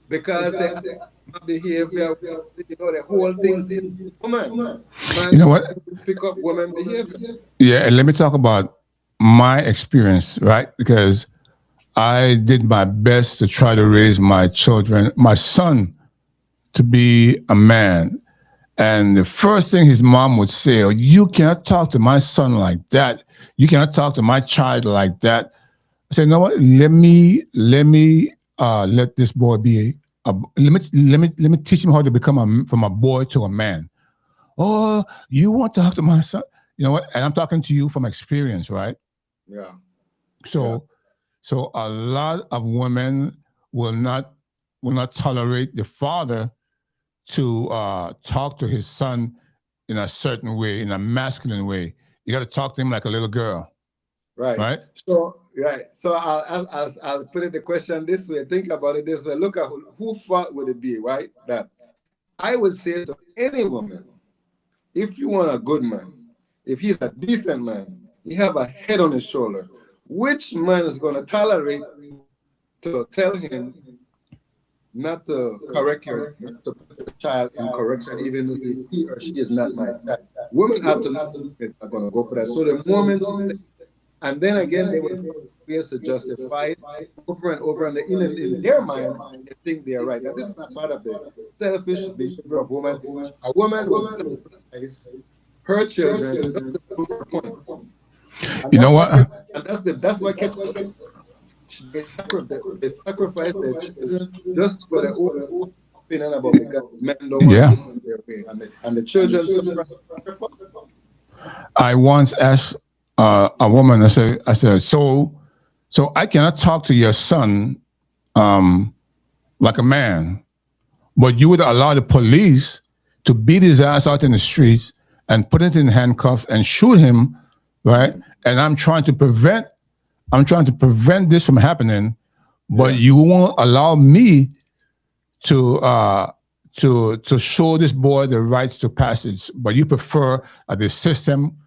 [SPEAKER 4] because they behavior, the whole thing's in woman. Man,
[SPEAKER 5] You know what?
[SPEAKER 4] pick up women behavior.
[SPEAKER 5] Yeah, and let me talk about my experience, right? Because I did my best to try to raise my children, my son, to be a man. And the first thing his mom would say, "Oh, you cannot talk to my son like that. You cannot talk to my child like that." I said, "You know what? Let me let this boy be let me teach him how to become from a boy to a man." "Oh, you want to talk to my son?" You know what? And I'm talking to you from experience, right?
[SPEAKER 4] Yeah.
[SPEAKER 5] So a lot of women will not tolerate the father to talk to his son in a certain way, in a masculine way. You got to talk to him like a little girl,
[SPEAKER 4] Right.
[SPEAKER 5] right?
[SPEAKER 4] So I'll put it the question this way. Think about it this way. Look at who fault would it be, right? That I would say to any woman, if you want a good man, if he's a decent man, he have a head on his shoulder, which man is going to tolerate to tell him not to correct your child in correction, even if he or she is not my child? Women have to know it's not going to go for that. So the moment, and then again, they will be to justify it over and over, and in their mind, they think they are right. And this is not part of the selfish behavior of women. A woman will sacrifice her children. That's the point.
[SPEAKER 5] You know what?
[SPEAKER 4] And that's what they sacrifice their children just for their own opinion about, because men don't want to their way, and the children suffer.
[SPEAKER 5] I once asked a woman, I said, so I cannot talk to your son like a man, but you would allow the police to beat his ass out in the streets and put it in handcuffs and shoot him, right? And I'm trying to prevent this from happening, but you won't allow me to show this boy the rights to passage, but you prefer the system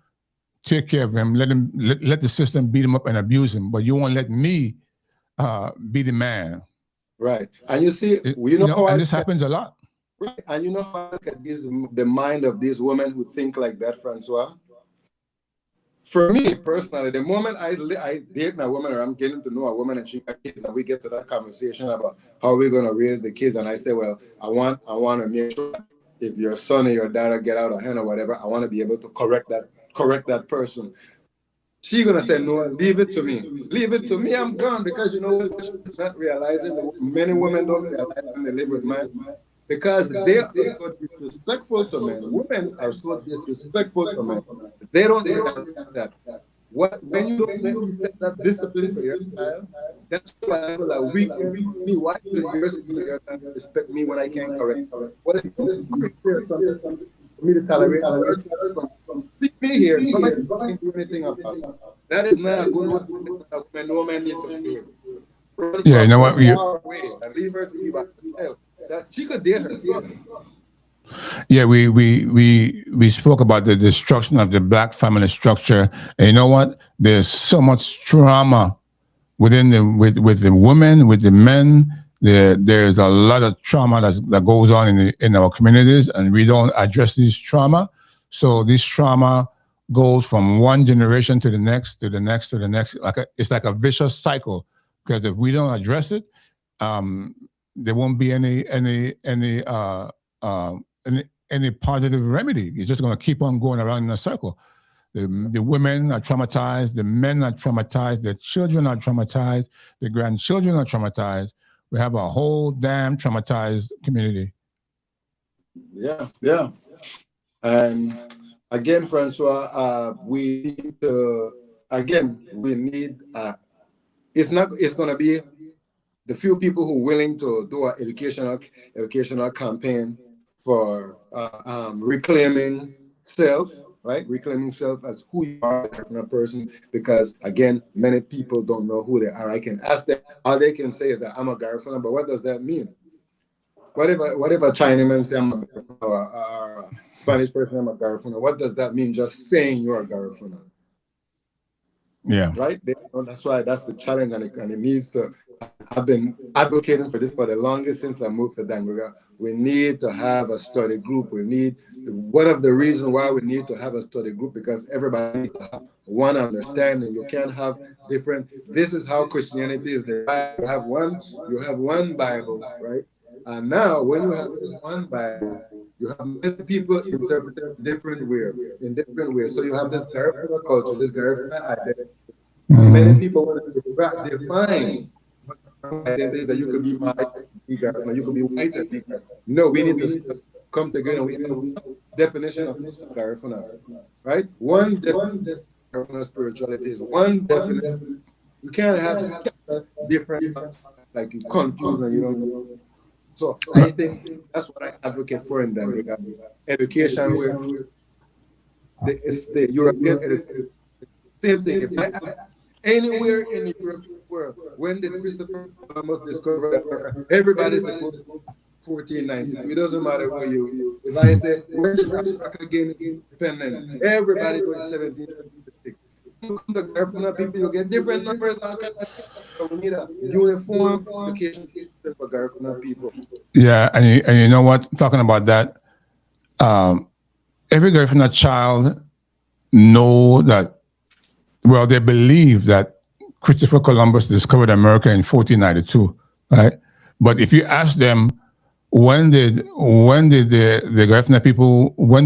[SPEAKER 5] take care of him, let the system beat him up and abuse him, but you won't let me be the man.
[SPEAKER 4] Right. And you see,
[SPEAKER 5] this happens a lot.
[SPEAKER 4] Right. And you know how I look at the mind of these women who think like that, Francois? For me personally, the moment I date a woman, or I'm getting to know a woman and she got kids, and we get to that conversation about how we're gonna raise the kids, and I say, well, I want to make sure if your son or your daughter get out of hand or whatever, I want to be able to correct that person. She's gonna say, no, leave it to me. Leave it to me, I'm gone. Because you know what, she's not realizing that many women don't realize when they live with men, because they are so disrespectful to men. Women are so disrespectful to men. They don't realize that. When you don't set that discipline for your child, that's why people are weak against me. Why do you respect me when I can't correct? What if you create something for me to tolerate? Stick me here. Nobody can do anything about it. That is not a good one. No man needs to do.
[SPEAKER 5] Yeah, you know what?
[SPEAKER 4] And leave her to be by herself. That she could date herself.
[SPEAKER 5] Yeah, we spoke about the destruction of the Black family structure, and you know what? There's so much trauma within with the women, with the men. There's a lot of trauma that goes on in our communities, and we don't address this trauma. So this trauma goes from one generation to the next, to the next, to the next. It's like a vicious cycle, because if we don't address it, there won't be any positive remedy. It's just going to keep on going around in a circle. The women are traumatized, the men are traumatized, the children are traumatized, the grandchildren are traumatized. We have a whole damn traumatized community.
[SPEAKER 4] Yeah. And again, Francois, we need to, it's going to be the few people who are willing to do an educational campaign for reclaiming self, right? Reclaiming self as who you are as a person, because again, many people don't know who they are. I can ask them, all they can say is that I'm a Garifuna, but what does that mean? Whatever Chinaman say I'm a Garifuna, or a Spanish person I'm a Garifuna, what does that mean just saying you're a Garifuna?
[SPEAKER 5] Yeah.
[SPEAKER 4] Right? That's why that's the challenge, and it needs to. I've been advocating for this for the longest since I moved to Danguga. We need to have a study group. One of the reasons why we need to have a study group, because everybody needs to have one understanding. You can't have different. This is how Christianity is. You have one Bible, right? And now, when you have this one Bible, you have many people interpret it in different ways. So you have this Garifuna culture, this Garifuna identity. Many people want to define identity that you could be white, you could be white and be Garifuna. No, we need to come together. We have a definition of Garifuna, right? One definition of Garifuna spirituality is one definition. You can't have different, like you confuse and you don't know. So I think that's what I advocate for in Danguga. Education, where it's the European education. Same thing. Anywhere in Europe, when did Christopher Columbus discover America? Everybody's supposed to 1492. It doesn't matter where you. If I say when did America gain independence, everybody goes 1776. You come to Garifuna people, you get different numbers. So we need a uniform education system for Garifuna people.
[SPEAKER 5] Yeah, and you know what? Talking about that, every Garifuna child know that. Well, they believe that Christopher Columbus discovered America in 1492, right? But if you ask them, when did the Garifuna people, when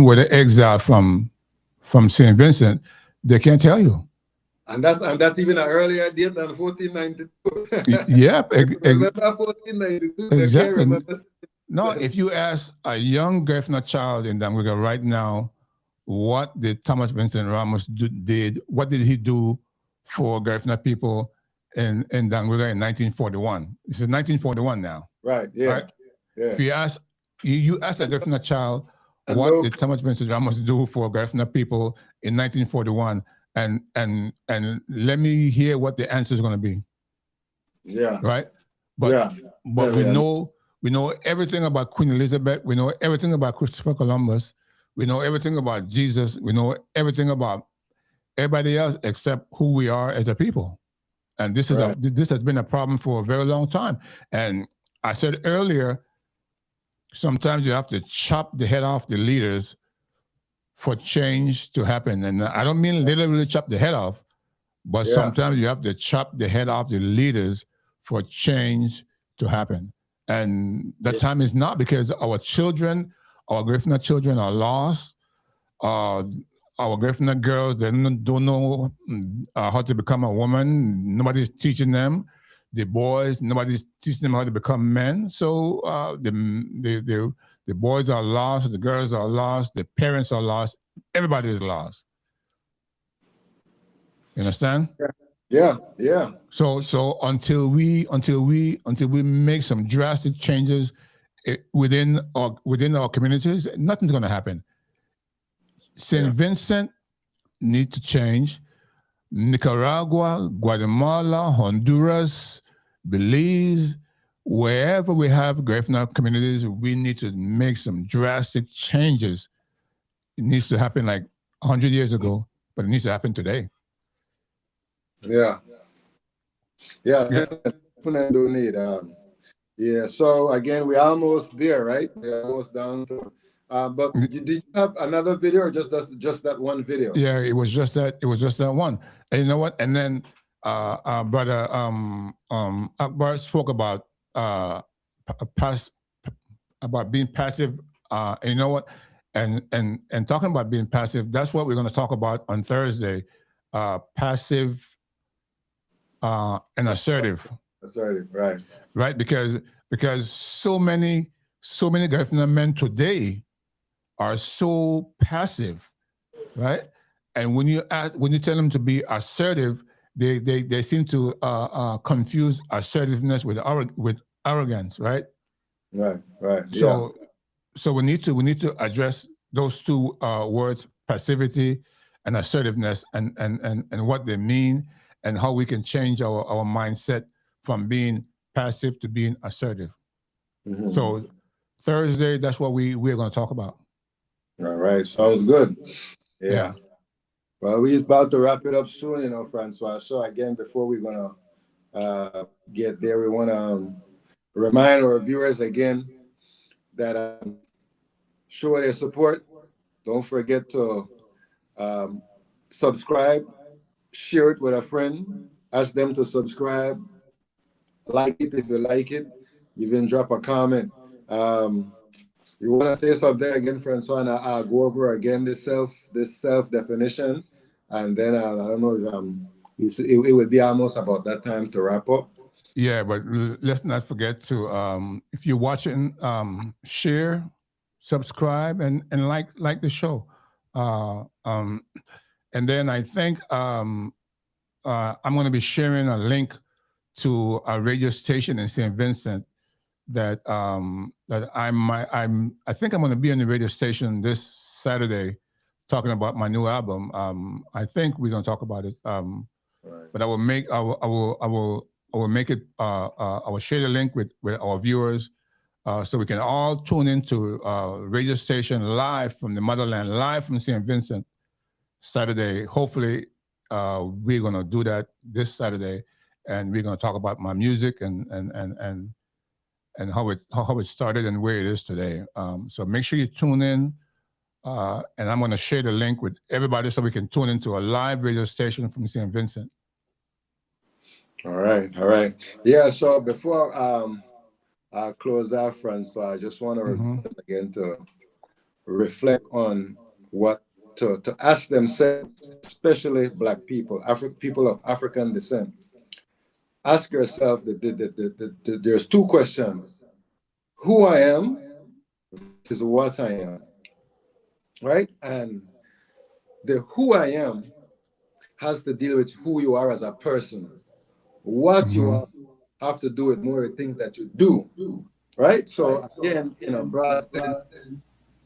[SPEAKER 5] were they exiled from St. Vincent? They can't tell you.
[SPEAKER 4] And that's even an earlier date than 1492.
[SPEAKER 5] Yep.
[SPEAKER 4] Remember 1492?
[SPEAKER 5] Exactly. No, if you ask a young Garifuna child in Danguga right now, what did Thomas Vincent Ramos did? What did he do for Garifuna people in Danguga in 1941? This is 1941 now.
[SPEAKER 4] Right. Yeah.
[SPEAKER 5] Right?
[SPEAKER 4] Yeah.
[SPEAKER 5] If you ask a Garifuna child, what did Thomas Vincent Ramos do for Garifuna people in 1941? And let me hear what the answer is going to be.
[SPEAKER 4] Yeah.
[SPEAKER 5] Right. But we know everything about Queen Elizabeth. We know everything about Christopher Columbus. We know everything about Jesus. We know everything about everybody else except who we are as a people. And this is this has been a problem for a very long time. And I said earlier, sometimes you have to chop the head off the leaders for change to happen. And I don't mean literally chop the head off, but sometimes you have to chop the head off the leaders for change to happen. And the time is not, because our children, our Garifuna children are lost. Our Garifuna girls, they don't know how to become a woman. Nobody's teaching them. The boys, nobody's teaching them how to become men. So the boys are lost, the girls are lost, the parents are lost, everybody is lost. You understand?
[SPEAKER 4] Yeah.
[SPEAKER 5] So until we make some drastic changes within our communities, nothing's going to happen. St. Vincent need to change. Nicaragua, Guatemala, Honduras, Belize, wherever we have Garifuna communities, we need to make some drastic changes. It needs to happen like 100 years ago, but it needs to happen today.
[SPEAKER 4] Definitely do need. So again, we're almost there, right? We're almost down to. But did you have another video, or just that one video?
[SPEAKER 5] Yeah, it was just that one. And you know what? And then brother Akbar spoke about being passive. And you know what? And talking about being passive, that's what we're going to talk about on Thursday. Passive and assertive.
[SPEAKER 4] Assertive, right?
[SPEAKER 5] Right, because so many Garifuna men today are so passive, right? And when you tell them to be assertive, they seem to confuse assertiveness with arrogance, right?
[SPEAKER 4] Right.
[SPEAKER 5] So we need to address those two words, passivity and assertiveness, and what they mean, and how we can change our mindset from being passive to being assertive.
[SPEAKER 4] Mhm.
[SPEAKER 5] So Thursday, that's what we're going to talk about.
[SPEAKER 4] All right, sounds good. Yeah.
[SPEAKER 5] Yeah.
[SPEAKER 4] Well, we're about to wrap it up soon, you know, Francois. So again, before we're gonna get there, we want to remind our viewers again that show their support. Don't forget to subscribe, share it with a friend, ask them to subscribe, like it if you like it, even drop a comment. You want to say something again, Francois, and I'll go over again this self definition, and then I don't know if it would be almost about that time to wrap up.
[SPEAKER 5] Yeah, but let's not forget to if you're watching, share, subscribe, and like the show. And then I think I'm going to be sharing a link to a radio station in St. Vincent that I think I'm going to be on the radio station this Saturday talking about my new album. I think we're going to talk about it.
[SPEAKER 4] Right.
[SPEAKER 5] But I will make it. I will share the link with our viewers, so we can all tune into radio station live from the motherland, live from St. Vincent, Saturday. Hopefully, we're gonna do that this Saturday, and we're gonna talk about my music and how it started and where it is today. So make sure you tune in, and I'm gonna share the link with everybody so we can tune into a live radio station from St. Vincent.
[SPEAKER 4] All right. Yeah, so before I close out, Francois, I just want to again to reflect on what to ask themselves, especially Black people, people of African descent. Ask yourself there's two questions: who I am versus what I am, right? And the who I am has to deal with who you are as a person. What you are have to do with more of the things that you do, right? So again, broad sense,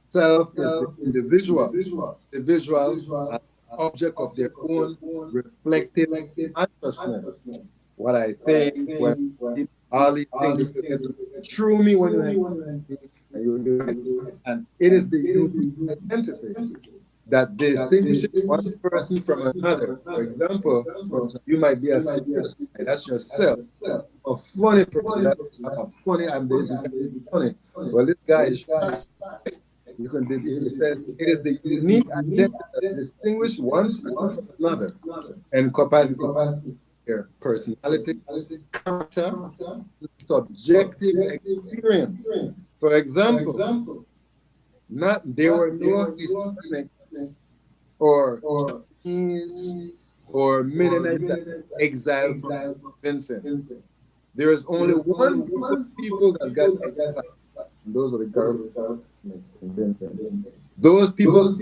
[SPEAKER 4] self is the individual, object of their own reflective consciousness. What I think, all these things through me and it is the unique identity that distinguishes one person from another. For example, you might be a serious guy, that's yourself. A funny person, that's funny, it's funny. Well, this guy is shy. You can. It says it is the unique identity that distinguishes one person from another, and capacity, their personality, character, subjective experience. For example, there were no Hispanic or Chinese or Mennonites that exiled from Vincent. There is only one group of people that got exiled. Those are the Garveys. Those people,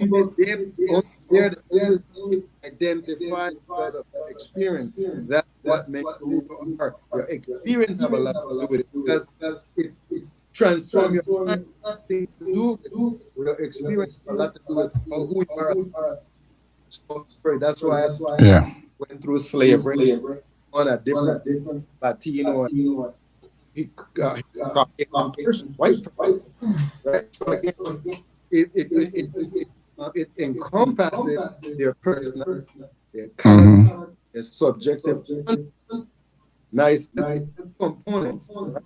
[SPEAKER 4] they're identified because of their experience. That's what makes who you are. Your experience have a lot to do with it, because it transforms your mind. Things to do with your experience have a lot to do with who you are. So that's why I went through slavery on a different Latino. White, right? So again, it encompasses their personality, their character, their subjective. Nice components. Right?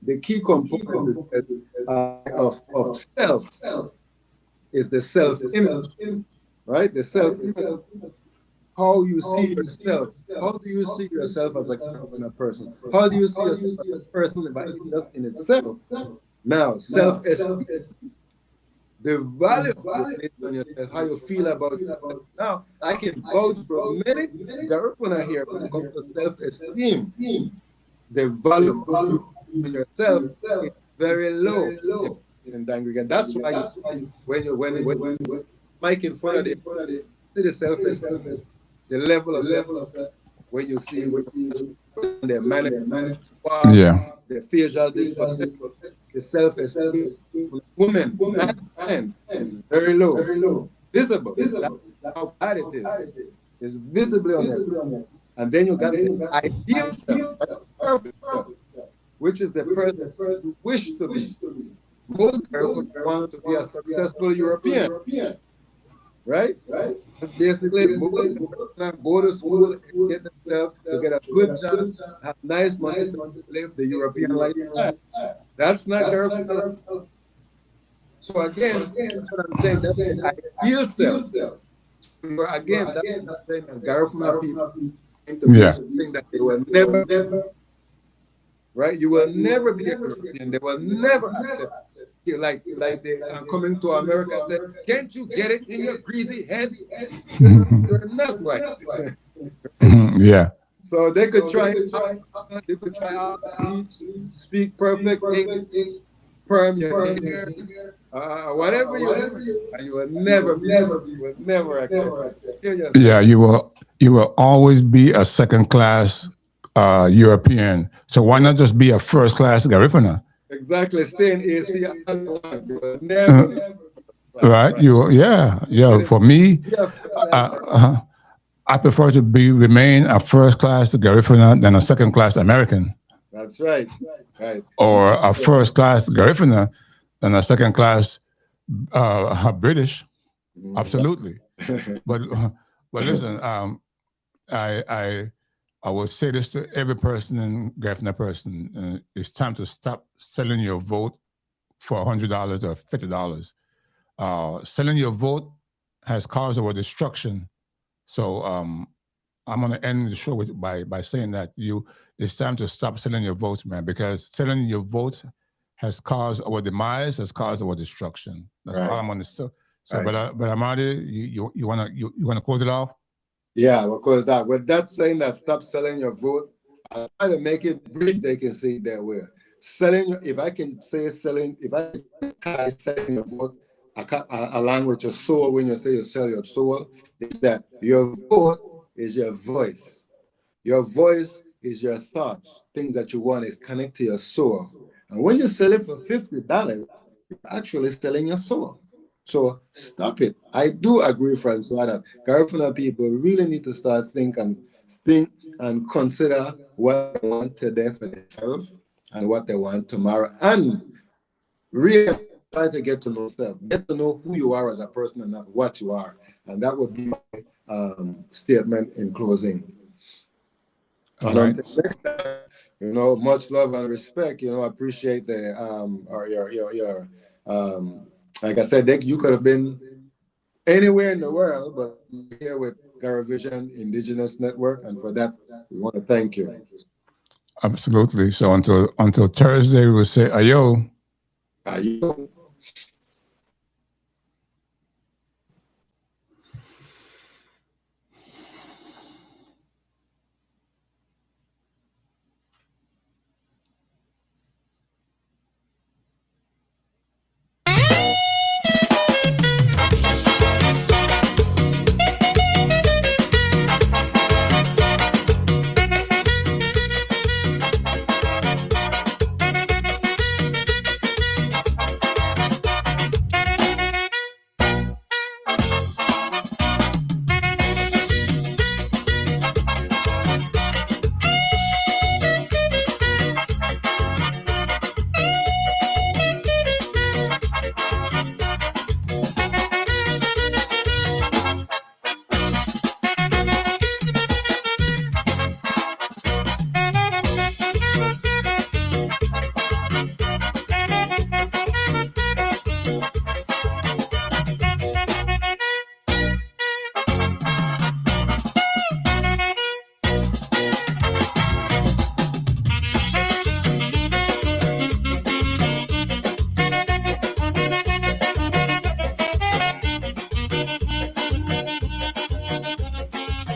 [SPEAKER 4] The key component of self is the self-image, right? The self-image. How you see yourself. How do you see yourself as a person? How do you see yourself as a person just in itself? Now, self-esteem, the value on yourself, how you feel about yourself. Now, I can vouch for many Garifuna here when it comes to self-esteem. The value on yourself is very low. in Dangrigan. That's why when Mike in front of the see the self-esteem, the level of when you see their manner,
[SPEAKER 5] Yeah.
[SPEAKER 4] the facial disposition, the self-esteem, women and is very low, visible. That's how bad it is. It's visibly on it. And then you got the ideal self, perfect self, which is the person who wish to be. Most girls want to be a successful European, right? Basically, go to school, get themselves to get a good job, have nice money to live the European lifestyle. That's not Garifuna. So again, that's what I'm saying. That's the ideal self. So again, that's what I'm saying. Garifuna people to be something that they will never, right? You will never be a European. They will never accept you. Like they are coming to America and say, can't you get it in your greasy head? You're not right.
[SPEAKER 5] Yeah.
[SPEAKER 4] So they could try out speak perfect English, perm your hair, whatever you will never accept.
[SPEAKER 5] Yeah, you will always be a second class European. So why not just be a first class Garifuna?
[SPEAKER 4] Exactly, stay in AC. You will never.
[SPEAKER 5] Right? Yeah. For me, I prefer to remain a first class Garifuna than a second class American.
[SPEAKER 4] That's right.
[SPEAKER 5] Or a first class Garifuna than a second class British. Absolutely. But listen, I will say this to every person in Garifuna person: it's time to stop selling your vote for $100 or $50. Selling your vote has caused our destruction. So I'm gonna end the show by saying that it's time to stop selling your votes, man, because selling your votes has caused our demise, has caused our destruction. That's all I'm gonna say. So, but Amadi, you wanna close it off?
[SPEAKER 4] Yeah, because with that saying that stop selling your vote, I try to make it brief. They can see it that way. Selling, if I can say selling, if I can selling your vote, along with your soul, when you say you sell your soul, is that your vote is your voice. Your voice is your thoughts, things that you want is connect to your soul. And when you sell it for $50, you're actually selling your soul. So stop it. I do agree, Francois, that Garifuna people really need to start think and consider what they want today for themselves and what they want tomorrow, and really try to get to know yourself, get to know who you are as a person and not what you are. And that would be my statement in closing. And until next time, much love and respect. I appreciate your like I said, you could have been anywhere in the world, but you're here with Garavision Indigenous Network, and for that, we want to thank you.
[SPEAKER 5] Absolutely. So until Thursday, we will say ayo.
[SPEAKER 4] Ayo.